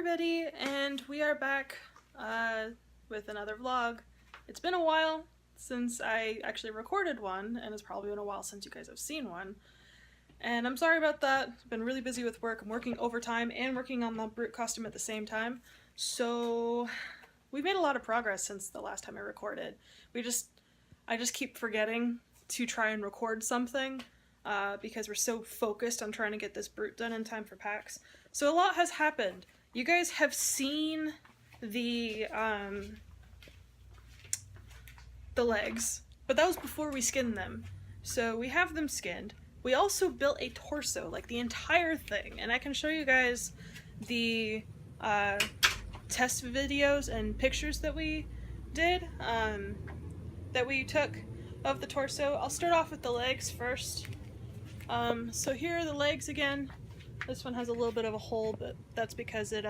everybody, and we are back with another vlog. It's been a while since I actually recorded one, and it's probably been a while since you guys have seen one. And I'm sorry about that. I've been really busy with work. I'm working overtime and working on the Brute costume at the same time. So we've made a lot of progress since the last time I recorded. I just keep forgetting to try and record something because we're so focused on trying to get this Brute done in time for PAX. So a lot has happened. You guys have seen the legs, but that was before we skinned them. So we have them skinned. We also built a torso, like the entire thing, and I can show you guys the test videos and pictures that we did, that we took of the torso. I'll start off with the legs first. So here are the legs again. This one has a little bit of a hole, but that's because it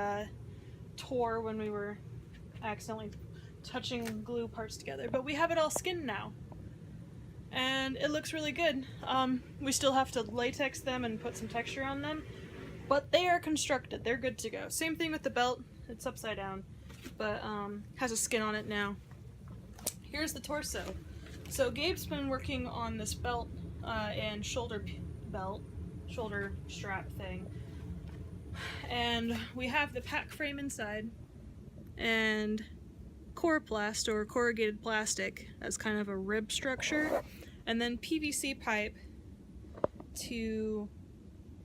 tore when we were accidentally touching glue parts together. But we have it all skinned now, and it looks really good. We still have to latex them and put some texture on them, but they are constructed. They're good to go. Same thing with the belt. It's upside down, but has a skin on it now. Here's the torso. So Gabe's been working on this belt and shoulder strap thing, and we have the pack frame inside and coroplast or corrugated plastic as kind of a rib structure, and then PVC pipe to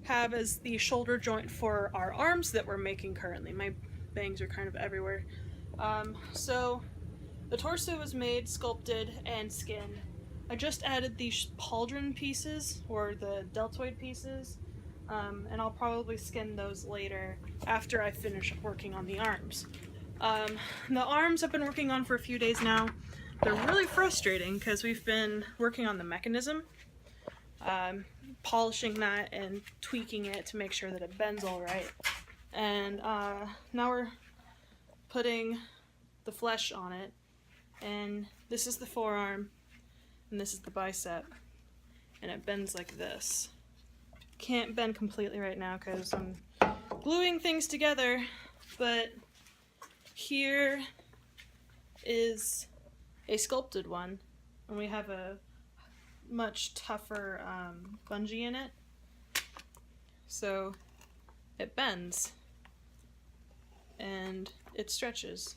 have as the shoulder joint for our arms that we're making currently. My bangs are kind of everywhere. So the torso was made, sculpted, and skinned. I just added these pauldron pieces, or the deltoid pieces, and I'll probably skin those later after I finish working on the arms. The arms I've been working on for a few days now. They're really frustrating because we've been working on the mechanism, polishing that and tweaking it to make sure that it bends all right. And now we're putting the flesh on it, and this is the forearm, and this is the bicep, and it bends like this. Can't bend completely right now because I'm gluing things together, but here is a sculpted one, and we have a much tougher bungee in it, so it bends and it stretches.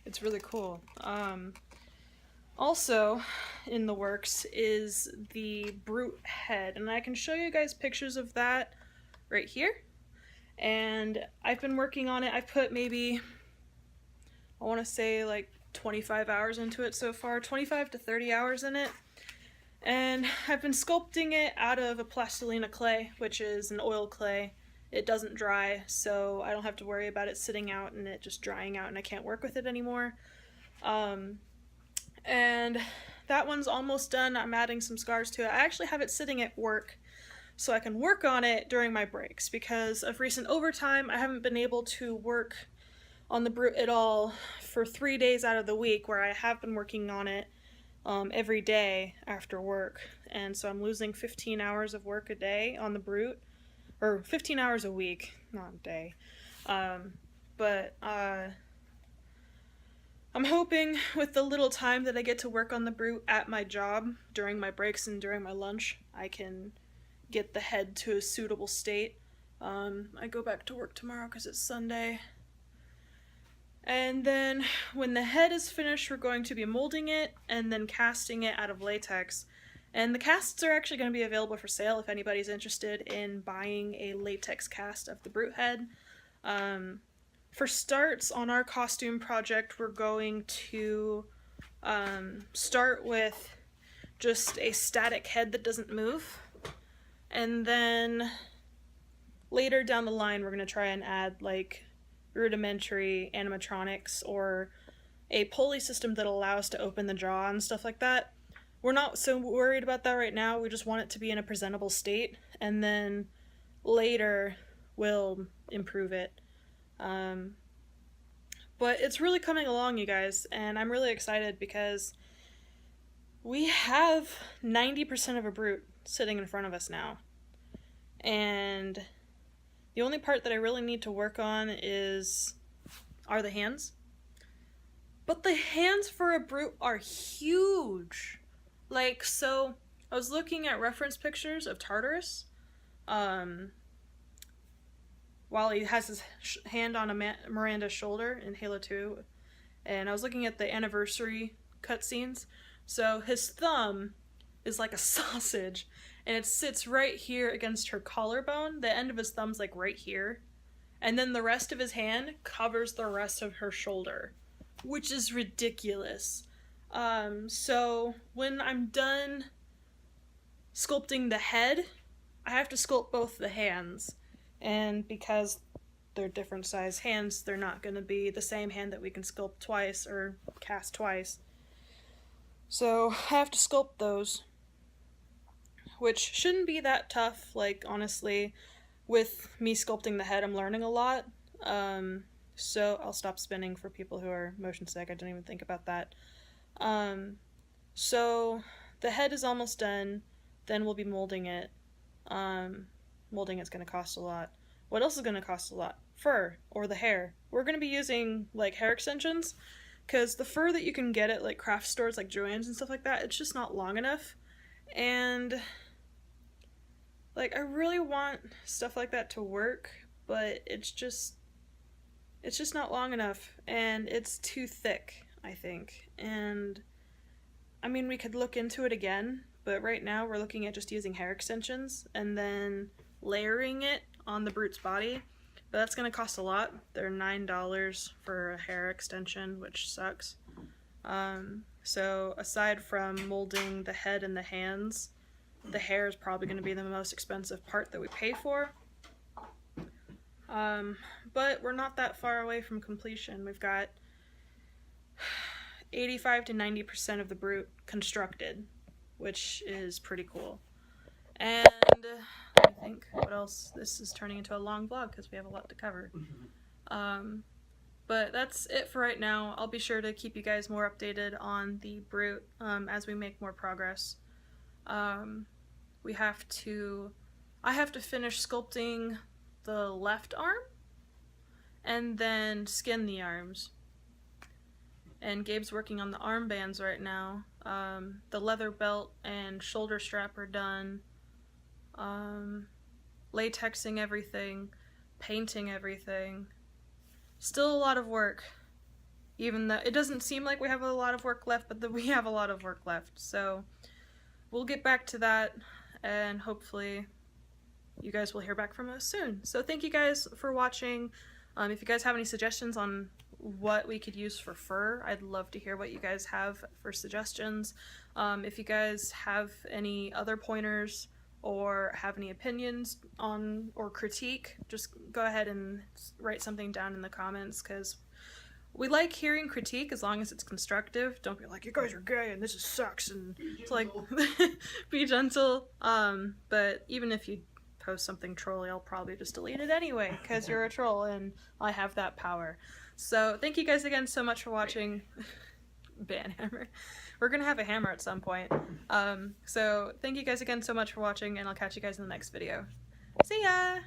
It's really cool. Also in the works is the Brute head, and I can show you guys pictures of that right here. And I've been working on it. I've put maybe, I want to say like 25 hours into it so far, 25 to 30 hours in it. And I've been sculpting it out of a plastilina clay, which is an oil clay. It doesn't dry, so I don't have to worry about it sitting out and it just drying out and I can't work with it anymore. And that one's almost done. I'm adding some scars to it. I actually have it sitting at work so I can work on it during my breaks, because of recent overtime I haven't been able to work on the Brute at all for 3 days out of the week, where I have been working on it every day after work, and so I'm losing 15 hours of work a day on the Brute, or 15 hours a week, not a day. But I'm hoping with the little time that I get to work on the Brute at my job during my breaks and during my lunch, I can get the head to a suitable state. I go back to work tomorrow because it's Sunday. And then when the head is finished, we're going to be molding it and then casting it out of latex. And the casts are actually going to be available for sale if anybody's interested in buying a latex cast of the Brute head. For starts on our costume project, we're going to start with just a static head that doesn't move. And then later down the line, we're going to try and add like rudimentary animatronics or a pulley system that allows us to open the jaw and stuff like that. We're not so worried about that right now. We just want it to be in a presentable state, and then later we'll improve it. But it's really coming along, you guys, and I'm really excited because we have 90% of a Brute sitting in front of us now. And The only part that I really need to work on are the hands. But the hands for a brute are huge. Like, so I was looking at reference pictures of Tartarus while he has his hand on Miranda's shoulder in Halo 2, and I was looking at the anniversary cutscenes. So his thumb is like a sausage, and it sits right here against her collarbone. The end of his thumb's like right here, and then the rest of his hand covers the rest of her shoulder, which is ridiculous. So when I'm done sculpting the head, I have to sculpt both the hands, and because they're different size hands, they're not going to be the same hand that we can sculpt twice or cast twice. So I have to sculpt those, which shouldn't be that tough. Like, honestly, with me sculpting the head, I'm learning a lot. So I'll stop spinning for people who are motion sick. I didn't even think about that. So the head is almost done. Then we'll be molding it. Molding it's going to cost a lot. What else is going to cost a lot? Fur, or the hair. We're going to be using, like, hair extensions, because the fur that you can get at, like, craft stores like Joann's and stuff like that, it's just not long enough. And, like, I really want stuff like that to work, but it's just not long enough, and it's too thick, I think. And, I mean, we could look into it again, but right now we're looking at just using hair extensions and then layering it on the brute's body. But that's going to cost a lot. They're $9 for a hair extension, which sucks. So aside from molding the head and the hands, the hair is probably going to be the most expensive part that we pay for. But we're not that far away from completion. We've got 85 to 90% of the brute constructed, which is pretty cool. And I think, what else? This is turning into a long vlog because we have a lot to cover. But that's it for right now. I'll be sure to keep you guys more updated on the brute as we make more progress. I have to finish sculpting the left arm and then skin the arms. And Gabe's working on the armbands right now. The leather belt and shoulder strap are done. Latexing everything, painting everything. Still a lot of work. Even though it doesn't seem like we have a lot of work left, but we have a lot of work left. So we'll get back to that, and hopefully you guys will hear back from us soon. So thank you guys for watching. If you guys have any suggestions on what we could use for fur, I'd love to hear what you guys have for suggestions. If you guys have any other pointers or have any opinions on or critique, just go ahead and write something down in the comments, because we like hearing critique as long as it's constructive. Don't be like, you guys are gay and this sucks, and it's like, be gentle. But even if you post something trolly, I'll probably just delete it anyway, because you're a troll and I have that power. So thank you guys again so much for watching. Banhammer. We're gonna have a hammer at some point. So thank you guys again so much for watching, and I'll catch you guys in the next video. See ya!